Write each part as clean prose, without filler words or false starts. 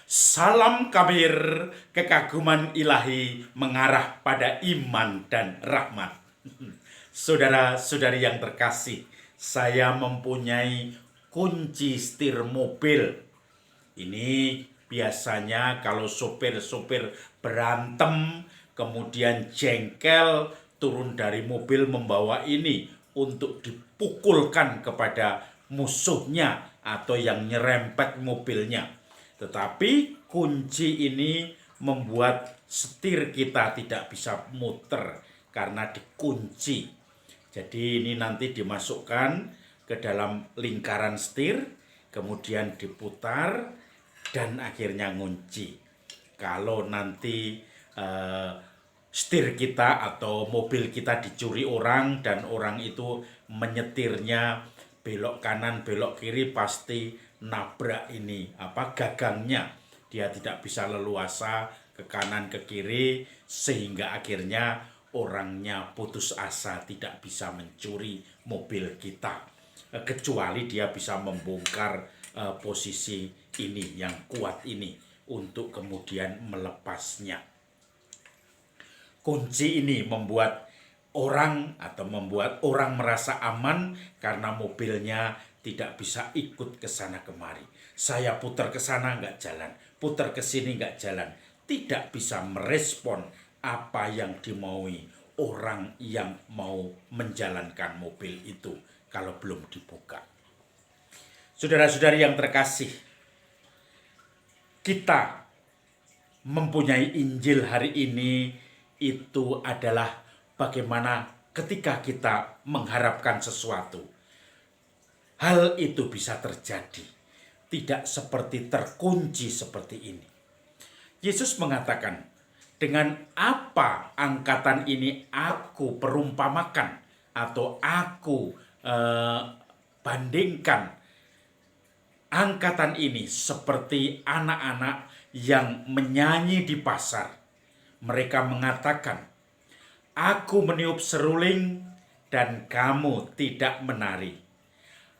Salam kabir, kekaguman ilahi mengarah pada iman dan rahmat. Saudara-saudari yang terkasih, saya mempunyai kunci setir mobil. Ini biasanya kalau sopir-sopir berantem, kemudian jengkel, turun dari mobil membawa ini untuk dipukulkan kepada musuhnya atau yang nyerempet mobilnya. Tetapi kunci ini membuat setir kita tidak bisa muter karena dikunci. Jadi ini nanti dimasukkan ke dalam lingkaran setir, kemudian diputar dan akhirnya ngunci. Kalau nanti setir kita atau mobil kita dicuri orang dan orang itu menyetirnya belok kanan belok kiri, pasti nabrak ini gagangnya. Dia tidak bisa leluasa ke kanan ke kiri sehingga akhirnya orangnya putus asa tidak bisa mencuri mobil kita. Kecuali dia bisa membongkar posisi ini yang kuat ini untuk kemudian melepasnya. Kunci ini membuat orang merasa aman karena mobilnya tidak bisa ikut ke sana kemari. Saya putar ke sana nggak jalan, putar ke sini nggak jalan. Tidak bisa merespon apa yang dimaui orang yang mau menjalankan mobil itu kalau belum dibuka. Saudara-saudari yang terkasih, kita mempunyai Injil hari ini itu adalah bagaimana ketika kita mengharapkan sesuatu, hal itu bisa terjadi. Tidak seperti terkunci seperti ini. Yesus mengatakan, dengan apa angkatan ini aku perumpamakan atau aku bandingkan. Angkatan ini seperti anak-anak yang menyanyi di pasar. Mereka mengatakan, aku meniup seruling dan kamu tidak menari.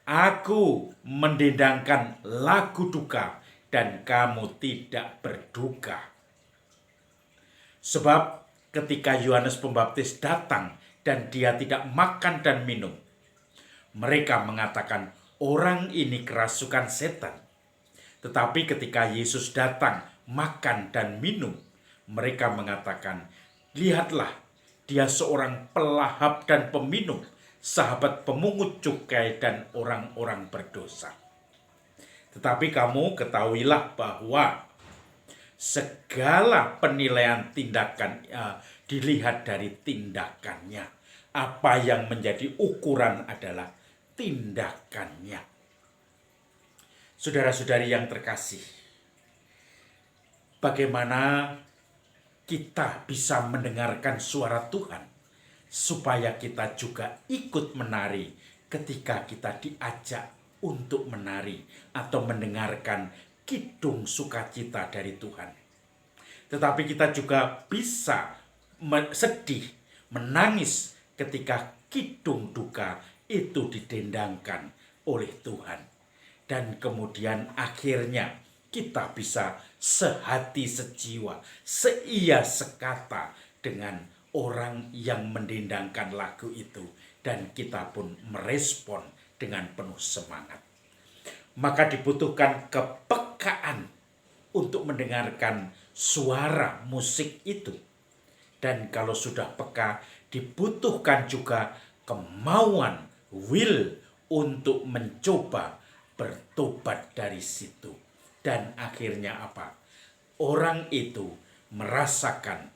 Aku mendendangkan lagu duka dan kamu tidak berduka. Sebab ketika Yohanes Pembaptis datang dan dia tidak makan dan minum, mereka mengatakan orang ini kerasukan setan. Tetapi ketika Yesus datang makan dan minum, mereka mengatakan, lihatlah, dia seorang pelahap dan peminum, sahabat pemungut cukai dan orang-orang berdosa. Tetapi kamu ketahuilah bahwa segala penilaian tindakan dilihat dari tindakannya. Apa yang menjadi ukuran adalah tindakannya. Saudara-saudari yang terkasih, bagaimana kita bisa mendengarkan suara Tuhan supaya kita juga ikut menari ketika kita diajak untuk menari atau mendengarkan kidung sukacita dari Tuhan. Tetapi kita juga bisa sedih, menangis ketika kidung duka itu didendangkan oleh Tuhan. Dan kemudian akhirnya kita bisa sehati sejiwa, seia sekata dengan orang yang mendendangkan lagu itu. Dan kita pun merespon dengan penuh semangat. Maka dibutuhkan kepekaan untuk mendengarkan suara musik itu. Dan kalau sudah peka, dibutuhkan juga kemauan, will untuk mencoba bertobat dari situ. Dan akhirnya apa? Orang itu merasakan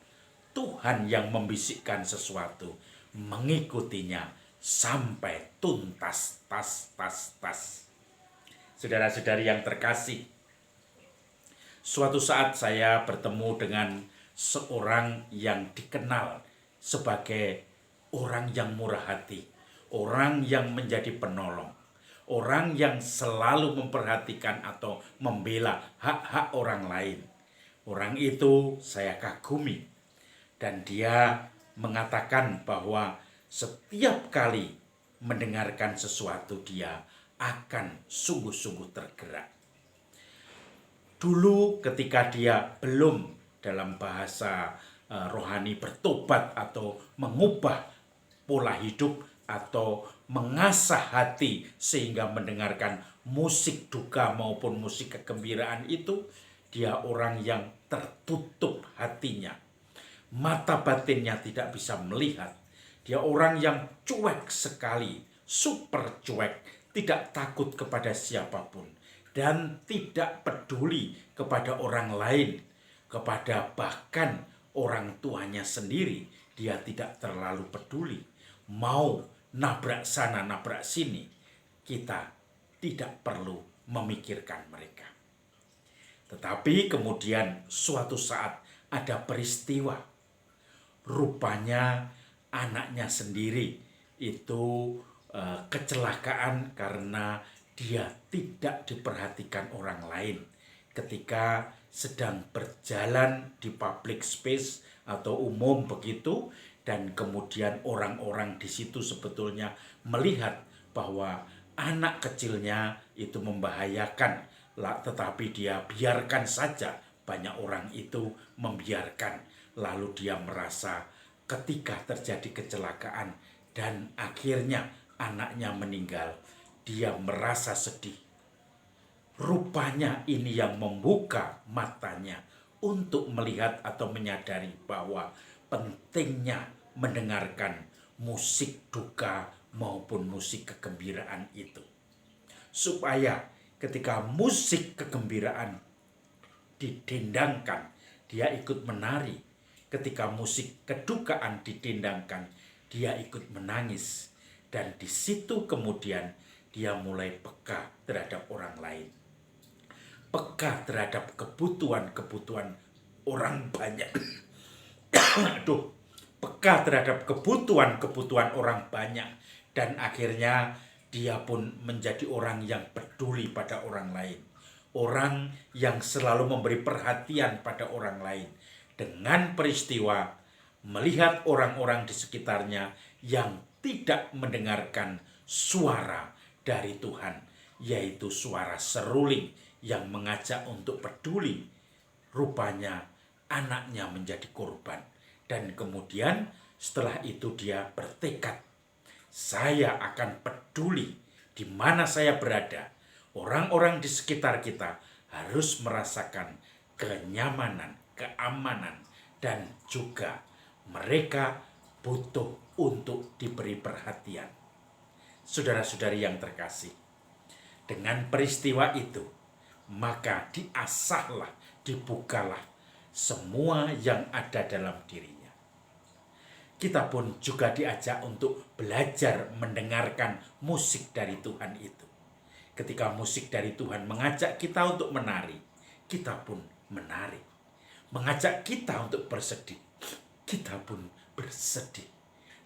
Tuhan yang membisikkan sesuatu, mengikutinya sampai tuntas, tas. Saudara-saudari yang terkasih, suatu saat saya bertemu dengan seorang yang dikenal sebagai orang yang murah hati, orang yang menjadi penolong, orang yang selalu memperhatikan atau membela hak-hak orang lain. Orang itu saya kagumi dan dia mengatakan bahwa setiap kali mendengarkan sesuatu dia akan sungguh-sungguh tergerak. Dulu ketika dia belum, dalam bahasa rohani, bertobat atau mengubah pola hidup atau mengasah hati sehingga mendengarkan musik duka maupun musik kegembiraan itu, dia orang yang tertutup hatinya. Mata batinnya tidak bisa melihat. Dia orang yang cuek sekali, super cuek, tidak takut kepada siapapun, dan tidak peduli kepada orang lain, kepada bahkan orang tuanya sendiri. Dia tidak terlalu peduli. Mau nabrak sana, nabrak sini, kita tidak perlu memikirkan mereka. Tetapi kemudian suatu saat ada peristiwa. Rupanya anaknya sendiri itu kecelakaan karena dia tidak diperhatikan orang lain ketika sedang berjalan di public space atau umum begitu, dan kemudian orang-orang di situ sebetulnya melihat bahwa anak kecilnya itu membahayakan, tetapi dia biarkan saja. Banyak orang itu membiarkan, lalu dia merasa ketika terjadi kecelakaan dan akhirnya anaknya meninggal, dia merasa sedih. Rupanya ini yang membuka matanya untuk melihat atau menyadari bahwa pentingnya mendengarkan musik duka maupun musik kegembiraan itu. Supaya ketika musik kegembiraan didendangkan, dia ikut menari. Ketika musik kedukaan didendangkan, dia ikut menangis. Dan di situ kemudian dia mulai peka terhadap orang lain. Peka terhadap kebutuhan-kebutuhan orang banyak. Peka terhadap kebutuhan-kebutuhan orang banyak. Dan akhirnya dia pun menjadi orang yang peduli pada orang lain. Orang yang selalu memberi perhatian pada orang lain. Dengan peristiwa melihat orang-orang di sekitarnya yang tidak mendengarkan suara dari Tuhan, yaitu suara seruling yang mengajak untuk peduli. Rupanya anaknya menjadi korban. Dan kemudian setelah itu dia bertekad, saya akan peduli di mana saya berada. Orang-orang di sekitar kita harus merasakan kenyamanan, keamanan, dan juga mereka butuh untuk diberi perhatian. Saudara-saudari yang terkasih, dengan peristiwa itu, maka diasahlah, dibukalah semua yang ada dalam dirinya. Kita pun juga diajak untuk belajar mendengarkan musik dari Tuhan itu. Ketika musik dari Tuhan mengajak kita untuk menari, kita pun menari. Mengajak kita untuk bersedih, kita pun bersedih.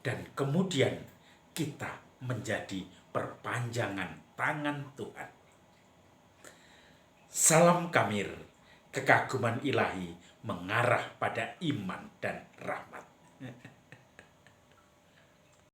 Dan kemudian kita menjadi perpanjangan tangan Tuhan. Salam Kamir, kekaguman ilahi mengarah pada iman dan rahmat.